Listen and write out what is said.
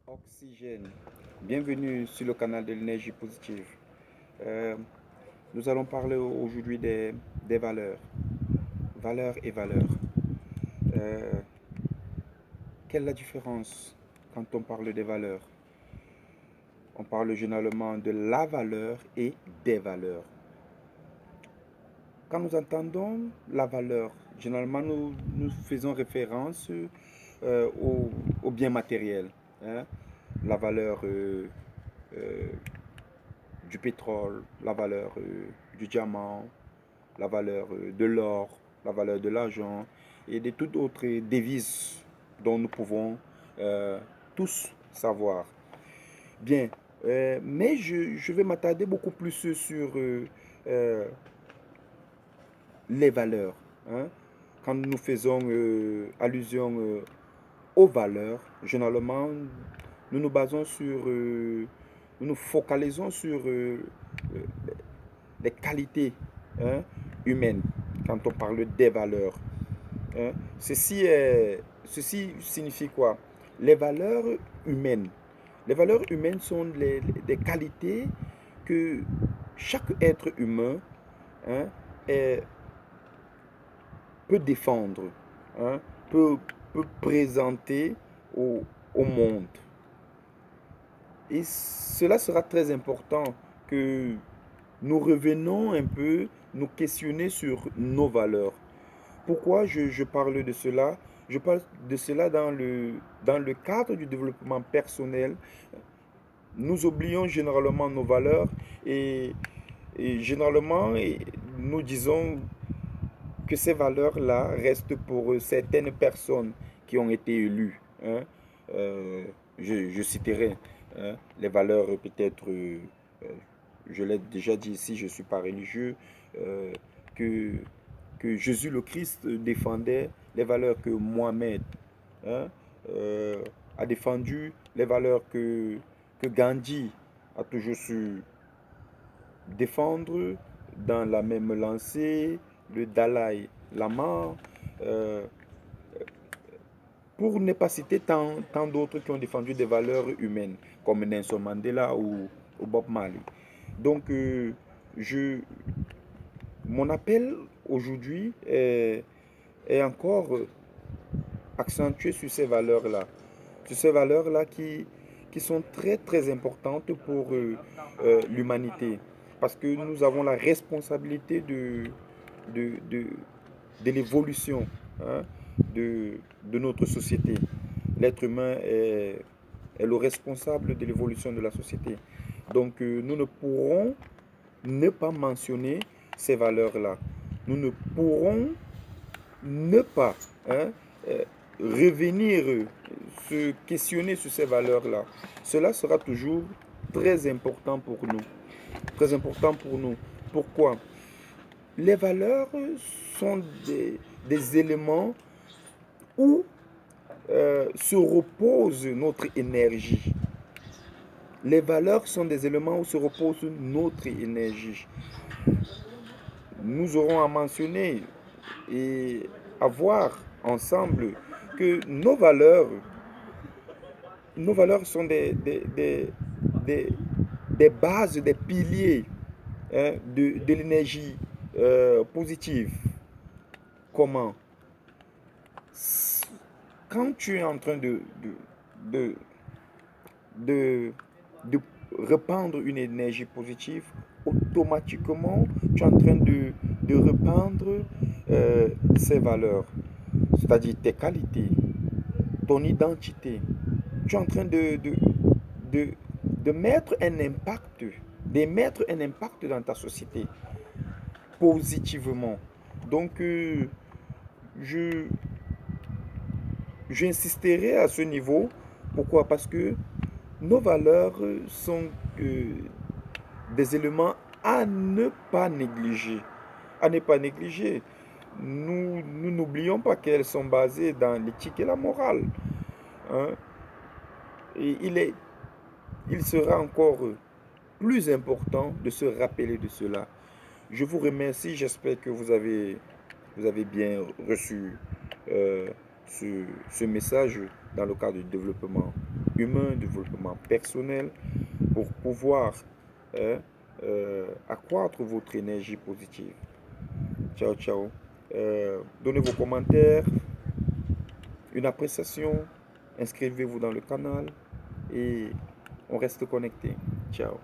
Oxygène. Bienvenue sur le canal de l'énergie positive. Euh, Nous allons parler aujourd'hui des valeurs. Valeurs et valeurs. Euh, Quelle est la différence quand on parle des valeurs? On parle généralement de la valeur et des valeurs. Quand nous entendons la valeur, généralement nous faisons référence au bien matériel, hein. La valeur euh, du pétrole, la valeur du diamant, la valeur de l'or, la valeur de l'argent et de toutes autres devises dont nous pouvons euh, tous savoir. Bien, mais je vais m'attarder beaucoup plus sur euh, les valeurs, hein. Quand nous faisons allusion aux valeurs, généralement, nous nous basons sur, nous nous focalisons sur euh, les qualités, hein, humaines quand on parle des valeurs, hein. Ceci signifie quoi? Les valeurs humaines. Les valeurs humaines sont des qualités que chaque être humain, hein, est, peut défendre, hein, peut présenter au monde. Et cela sera très important que nous revenons un peu, nous questionner sur nos valeurs. Pourquoi je parle de cela? Je parle de cela dans le cadre du développement personnel. Nous oublions généralement nos valeurs et, et généralement nous disons que ces valeurs-là restent pour certaines personnes qui ont été élues, hein. Euh, je citerai, hein, les valeurs peut-être, je l'ai déjà dit ici, je ne suis pas religieux, euh, que, que Jésus le Christ défendait les valeurs que Mohamed, hein, euh, a défendu, les valeurs que Gandhi a toujours su défendre dans la même lancée, le Dalai Lama, euh, pour ne pas citer tant d'autres qui ont défendu des valeurs humaines, comme Nelson Mandela ou Bob Marley. Donc, je, mon appel aujourd'hui est encore accentué sur ces valeurs-là. Sur ces valeurs-là qui sont très très importantes pour l'humanité. Parce que nous avons la responsabilité de, de, de l'évolution, hein, de notre société. L'être humain est le responsable de l'évolution de la société. Donc nous ne pourrons ne pas mentionner ces valeurs-là. Nous ne pourrons ne pas, hein, euh, revenir, se questionner sur ces valeurs-là. Cela sera toujours très important pour nous. Très important pour nous. Pourquoi? Les valeurs sont des éléments où se repose notre énergie. Les valeurs sont des éléments où se repose notre énergie. Nous aurons à mentionner et à voir ensemble que nos valeurs sont des, des bases, des piliers, hein, de l'énergie positive. Comment? Quand tu es en train de, de, de répandre une énergie positive, automatiquement, tu es en train de répandre ces valeurs, c'est-à-dire tes qualités, ton identité. Tu es en train de, de mettre un impact, d'émettre un impact dans ta société positivement. Donc, je, j'insisterai à ce niveau. Pourquoi? Parce que nos valeurs sont des éléments à ne pas négliger. À ne pas négliger. Nous n'oublions pas qu'elles sont basées dans l'éthique et la morale, hein. Et il sera encore plus important de se rappeler de cela. Je vous remercie, j'espère que vous avez bien reçu euh, ce message dans le cadre du développement. humain, développement personnel, pour pouvoir hein, accroître votre énergie positive. Ciao, ciao. Donnez vos commentaires, une appréciation, inscrivez-vous dans le canal et on reste connecté. Ciao.